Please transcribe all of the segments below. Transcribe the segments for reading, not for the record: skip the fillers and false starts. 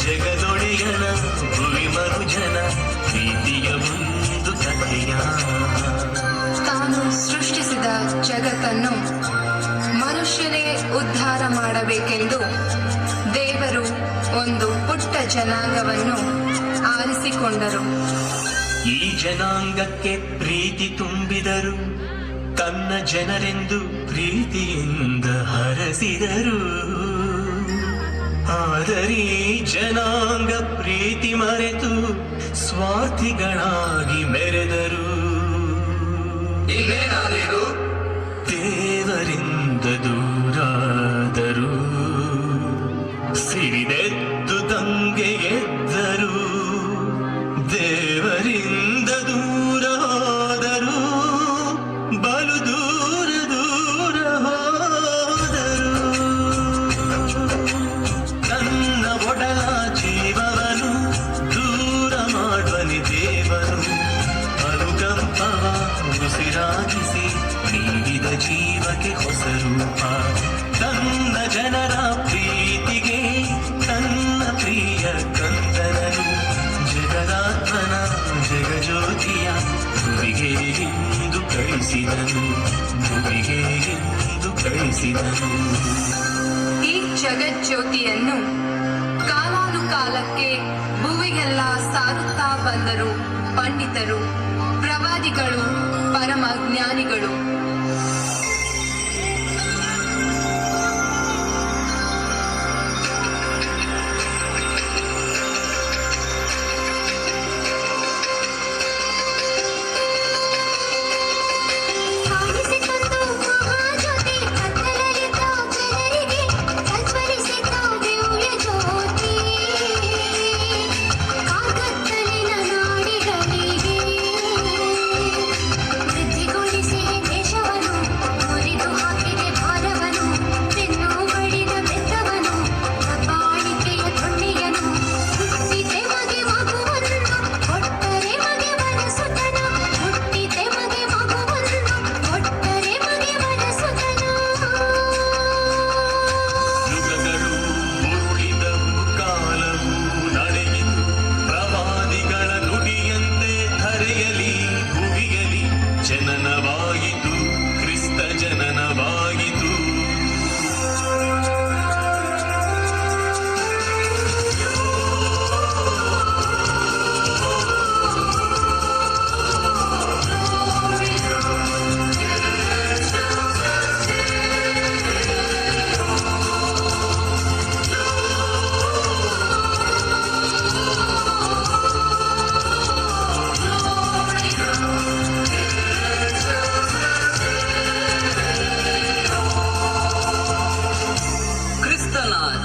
ಜಗದೊಡೆಯನ ಭುವಿ ಮರುಜನ ಪ್ರೀತಿಯ ಒಂದು ಕಥೆಯ. ತಾನು ಸೃಷ್ಟಿಸಿದ ಜಗತ್ತನ್ನು ಮನುಷ್ಯನೇ ಉದ್ಧಾರ ಮಾಡಬೇಕೆಂದು ದೇವರು ಒಂದು ಪುಟ್ಟ ಜನಾಂಗವನ್ನು ಆರಿಸಿಕೊಂಡರು. ಈ ಜನಾಂಗಕ್ಕೆ ಪ್ರೀತಿ ತುಂಬಿದರು, ತನ್ನ ಜನರೆಂದು ಪ್ರೀತಿಯಿಂದ ಹರಸಿದರು. ಆದರೆ ಜನಾಂಗ ಪ್ರೀತಿ ಮರೆತು ಸ್ವಾರ್ಥಿಗಳಾಗಿ ಮೆರೆದರು. ದೇವರಿಂದ ದೂರಾದರು, ಸಿಡಿದೆದ್ದು ದಂಗೆ ಎದ್ದರು. ದೇವರಿಂದ ದೂರ ಹೋದರು, ಬಲು ದೂರ ದೂರ ಹೋದರು. ನನ್ನ ಒಡಲ ಜೀವವನ್ನು ದೂರ ಮಾಡುವನಿ ದೇವರು. ಅನುಕಂಪವ ಉಸಿರಾಗಿಸಿ ನೀಡಿದ ಜೀವಕ್ಕೆ ಹೊಸ ರೂಪ. ತನ್ನ ಜನರ ಪ್ರೀತಿಗೆ ತನ್ನ ಪ್ರಿಯ ಕಂದನನು ಜಗದಾತ್ಮನ ಜಗಜ್ಯೋತಿಯ ಭುವಿಗೆ ಎಂದು ಕಳಿಸಿದನು, ಭುವಿಗೆ ಎಂದು ಕಳಿಸಿದನು. ಈ ಜಗಜ್ಯೋತಿಯನ್ನು ಕಾಲಾನುಕಾಲಕ್ಕೆ ಭುವಿಗೆಲ್ಲ ಸಾರುತ್ತಾ ಬಂದರು ಪಂಡಿತರು, ಪ್ರವಾದಿಗಳು, ಪರಮ ಜ್ಞಾನಿಗಳು.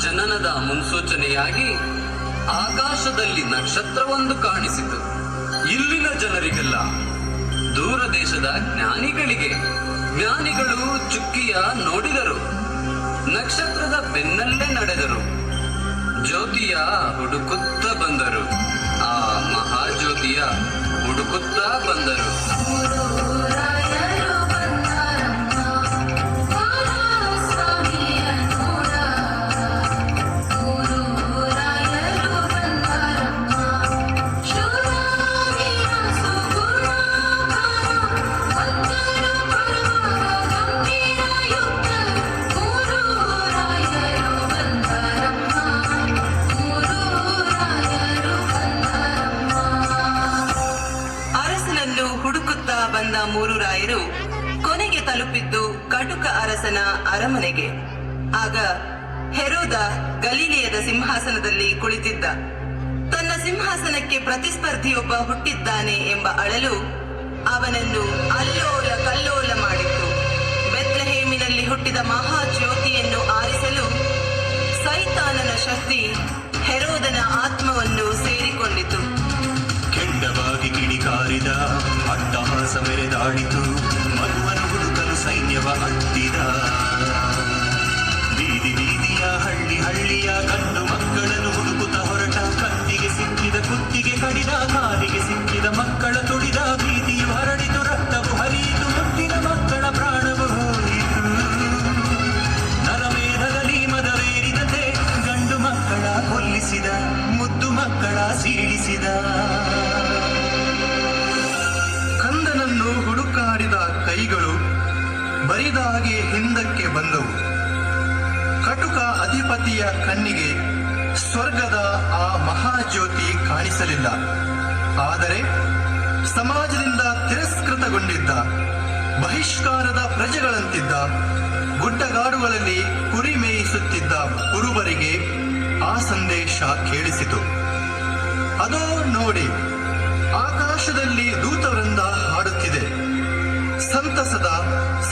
ಜನನದ ಮುನ್ಸೂಚನೆಯಾಗಿ ಆಕಾಶದಲ್ಲಿ ನಕ್ಷತ್ರವೊಂದು ಕಾಣಿಸಿತು. ಇಲ್ಲಿನ ಜನರಿಗೆಲ್ಲ, ದೂರ ದೇಶದ ಜ್ಞಾನಿಗಳು ಚುಕ್ಕಿಯ ನೋಡಿದರು, ನಕ್ಷತ್ರದ ಬೆನ್ನಲ್ಲೇ ನಡೆದರು, ಜ್ಯೋತಿಯ ಹುಡುಕುತ್ತ ಬಂದರು, ಆ ಮಹಾಜ್ಯೋತಿಯ ಹುಡುಕುತ್ತ ಬಂದರು. ಬಂದ ಮೂರು ರಾಯರು ಕೊನೆಗೆ ತಲುಪಿದ್ದು ಕಟುಕ ಅರಸನ ಅರಮನೆಗೆ. ಆಗ ಹೆರೋದ ಗಲೀಲಿಯದ ಸಿಂಹಾಸನದಲ್ಲಿ ಕುಳಿತಿದ್ದ. ತನ್ನ ಸಿಂಹಾಸನಕ್ಕೆ ಪ್ರತಿಸ್ಪರ್ಧಿಯೊಬ್ಬ ಹುಟ್ಟಿದ್ದಾನೆ ಎಂಬ ಅಳಲು ಅವನನ್ನು ಅಲ್ಲೋಲ ಕಲ್ಲೋಲ ಮಾಡಿತ್ತು. ಬೆತ್ಲೆಹೇಮಿನಲ್ಲಿ ಹುಟ್ಟಿದ ಮಹಾಜ್ಯೋತಿಯನ್ನು ಆರಿಸಲು ಸೈತಾನನ ಶಕ್ತಿ ಹೆರೋದನ ಆತ್ಮವನ್ನು ಸೇರಿಕೊಂಡಿತು. ಕೆಂಡವಾಗಿ ಕಿಡಿಕಾರಿದ, ಅಟ್ಟಹಾಸ ಮೆರೆದಾಡಿತು, ಮಗುವನ್ನು ಹುಡುಕಲು ಸೈನ್ಯವ ಅಟ್ಟಿದ. ಬೀದಿ ಬೀದಿಯ ಹಳ್ಳಿ ಹಳ್ಳಿಯ ಗಂಡು ಮಕ್ಕಳನ್ನು ಹುಡುಕುತ್ತ ಹೊರಟ, ಕತ್ತಿಗೆ ಸಿಕ್ಕಿದ ಕುತ್ತಿಗೆ ಕಡಿದ, ಕಾಲಿಗೆ ಸಿಕ್ಕಿದ ಮಕ್ಕಳ ತುಡಿದ. ಬೀದಿಯು ಹರಡಿತು, ರಕ್ತವು ಹರಿಯಿತು, ಮುತ್ತಿನ ಮಕ್ಕಳ ಪ್ರಾಣವು ಹೋಯಿತು. ನರಮೇಧದಲ್ಲಿ ಮದವೇರಿದಂತೆ ಗಂಡು ಮಕ್ಕಳ ಸೀಳಿಸಿದ. ಕಂದನನ್ನು ಹುಡುಕಾಡಿದ ಕೈಗಳು ಬರಿದಾಗಿ ಹಿಂದಕ್ಕೆ ಬಂದವು. ಕಟುಕ ಅಧಿಪತಿಯ ಕಣ್ಣಿಗೆ ಸ್ವರ್ಗದ ಆ ಮಹಾಜ್ಯೋತಿ ಕಾಣಿಸಲಿಲ್ಲ. ಆದರೆ ಸಮಾಜದಿಂದ ತಿರಸ್ಕೃತಗೊಂಡಿದ್ದ ಬಹಿಷ್ಕಾರದ ಪ್ರಜೆಗಳಂತಿದ್ದ ಗುಡ್ಡಗಾಡುಗಳಲ್ಲಿ ಕುರಿ ಮೇಯಿಸುತ್ತಿದ್ದ ಕುರುಬರಿಗೆ ಆ ಸಂದೇಶ ಕೇಳಿಸಿತು. ಅದೋ ನೋಡಿ, ಆಕಾಶದಲ್ಲಿ ದೂತವೃಂದ ಹಾಡುತ್ತಿದೆ. ಸಂತಸದ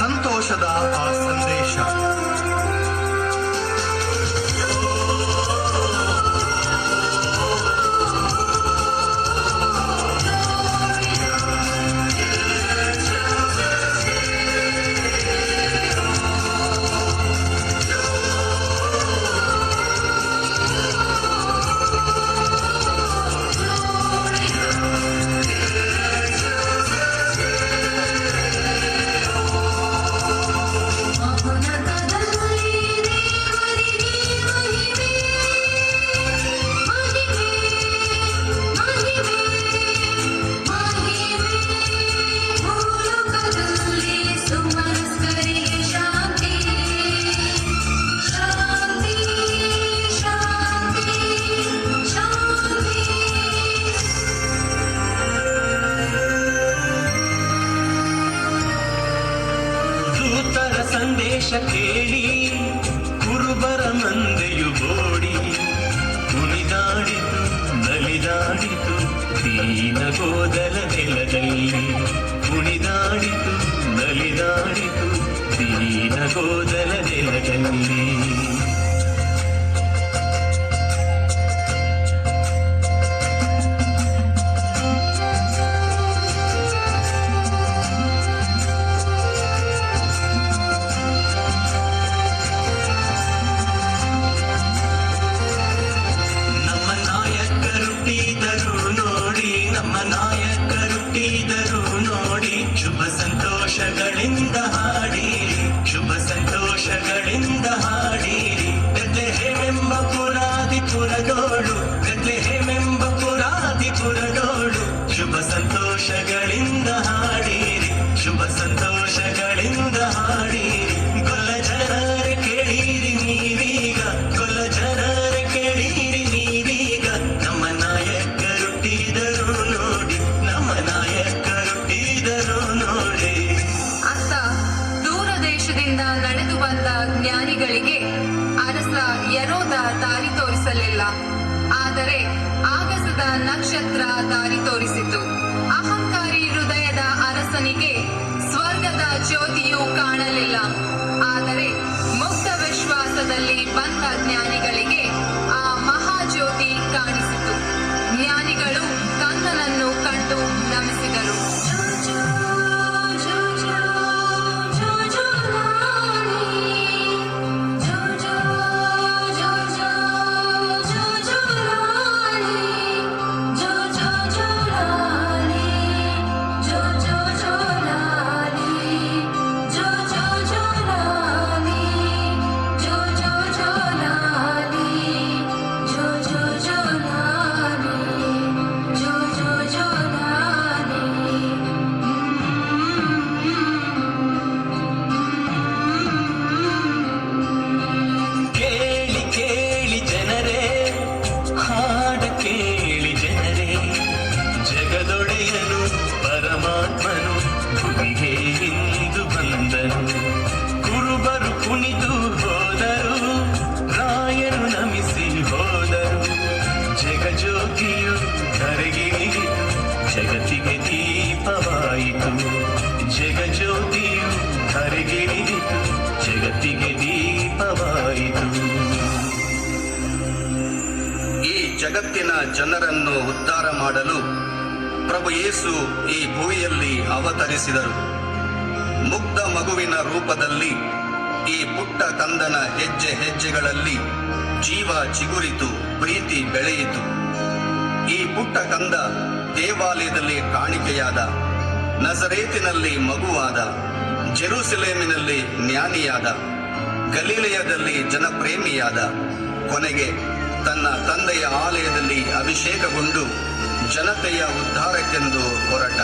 ಸಂತೋಷದ ಆ ಸಂದೇಶ. ಸಂದೇಶ ಕೇಳಿ ಕುರುಬರ ಮಂದೆಯು ಓಡಿ ಕುಣಿದಾಡಿತು, ನಲಿದಾಡಿತು ದೀನ ಗೋದಲ ನೆಲದಲ್ಲಿ. ಕುಣಿದಾಡಿತು, ನಲಿದಾಡಿತು ದೀನ ಗೋದಲ ನೆಲದಲ್ಲಿ. ನಮ್ಮ ನಾಯಕರುಟ್ಟಿದರು ನೋಡಿ, ಶುಭ ಸಂತೋಷಗಳಿಂದ ಹಾಡಿರಿ, ಶುಭ ಸಂತೋಷಗಳಿಂದ ಹಾಡಿರಿ. ಬೆತ್ಲೆಹೇಮೆಂಬ ಪುರಾದಿಪುರದೋಳು, ಬೆತ್ಲೆಹೇಮೆಂಬ ಪುರಾದಿಪುರದೋಳು, ಶುಭ ಸಂತೋಷಗಳಿಂದ ಹಾಡಿರಿ, ಶುಭ ಸಂತೋಷಗಳಿಂದ ಹಾಡಿರಿ. ಗೊಲ್ಲ ಜನರೇ ಕೇಳಿರಿ ನೀವೀಗ, ಗೊಲ್ಲ ಜನರೇ ಕೇಳಿರಿ ನೀವೀಗ, ನಮ್ಮ ನಾಯಕರುಟ್ಟಿದರು ನೋಡಿ, ನಮ್ಮ ನಾಯಕರುಟ್ಟಿದರು ನೋಡಿ. ಅತ್ತ ದೂರ ದೇಶದಿಂದ ನಡೆದು ಬಂದ ಜ್ಞಾನಿಗಳಿಗೆ ಅರಸ ಯರೋದ ದಾರಿ ತೋರಿಸಲಿಲ್ಲ. ಆದರೆ ಆಗಸದ ನಕ್ಷತ್ರ ದಾರಿ ತೋರಿಸಿತು. ಅಹಂಕಾರಿ ಹೃದಯದ ಅರಸನಿಗೆ ಸ್ವರ್ಗದ ಜ್ಯೋತಿಯು ಕಾಣಲಿಲ್ಲ. ಆದರೆ ಮುಕ್ತ ವಿಶ್ವಾಸದಲ್ಲಿ ಬಂದ ಜ್ಞಾನಿಗಳಿಗೆ ಆ ಮಹಾಜ್ಯೋತಿ ಕಾಣಿಸಿತು. ಜ್ಞಾನಿಗಳು ಕಂದನನ್ನು ಕಂಡು ನಮಿಸಿದರು. ಕೇಳಿ ಕೇಳಿ ಜನರೇ, ಹಾಡ ಕೇಳಿ ಜನರೇ, ಜಗದೊಡೆಯನು ಪರಮಾತ್ಮನು ಭೂಮಿಗೆ ಇಂದು ಬಂದನು. ಕುರುಬರು ಕುಣಿದು ಹೋದರು, ರಾಯನು ನಮಿಸಿ ಹೋದರು. ಜಗಜ್ಯೋತಿಯು ಧರೆಗಿಳಿಯಿತು, ಜಗತ್ತಿಗೆ ದೀಪವಾಯಿತು. ಜಗಜ್ಯೋತಿಯು ಧರೆಗಿಳಿಯಿತು, ಜಗತ್ತಿಗೆ ದೀಪವಾಯಿತು. ಈ ಜಗತ್ತಿನ ಜನರನ್ನು ಉದ್ಧಾರ ಮಾಡಲು ಪ್ರಭು ಯೇಸು ಈ ಭೂಮಿಯಲ್ಲಿ ಅವತರಿಸಿದರು. ಮುಗ್ಧ ಮಗುವಿನ ರೂಪದಲ್ಲಿ ಈ ಪುಟ್ಟ ಕಂದನ ಹೆಜ್ಜೆ ಹೆಜ್ಜೆಗಳಲ್ಲಿ ಜೀವ ಚಿಗುರಿತು, ಪ್ರೀತಿ ಬೆಳೆಯಿತು. ಈ ಪುಟ್ಟ ಕಂದ ದೇವಾಲಯದಲ್ಲಿ ಕಾಣಿಕೆಯಾದ, ನಜರೇತಿನಲ್ಲಿ ಮಗುವಾದ, ಜೆರೂಸಲೇಮಿನಲ್ಲಿ ಜ್ಞಾನಿಯಾದ, ಗಲಿಲಯದಲ್ಲಿ ಜನಪ್ರೇಮಿಯಾದ, ಕೊನೆಗೆ ತನ್ನ ತಂದೆಯ ಆಲಯದಲ್ಲಿ ಅಭಿಷೇಕಗೊಂಡು ಜನತೆಯ ಉದ್ಧಾರಕ್ಕೆಂದು ಹೊರಟ.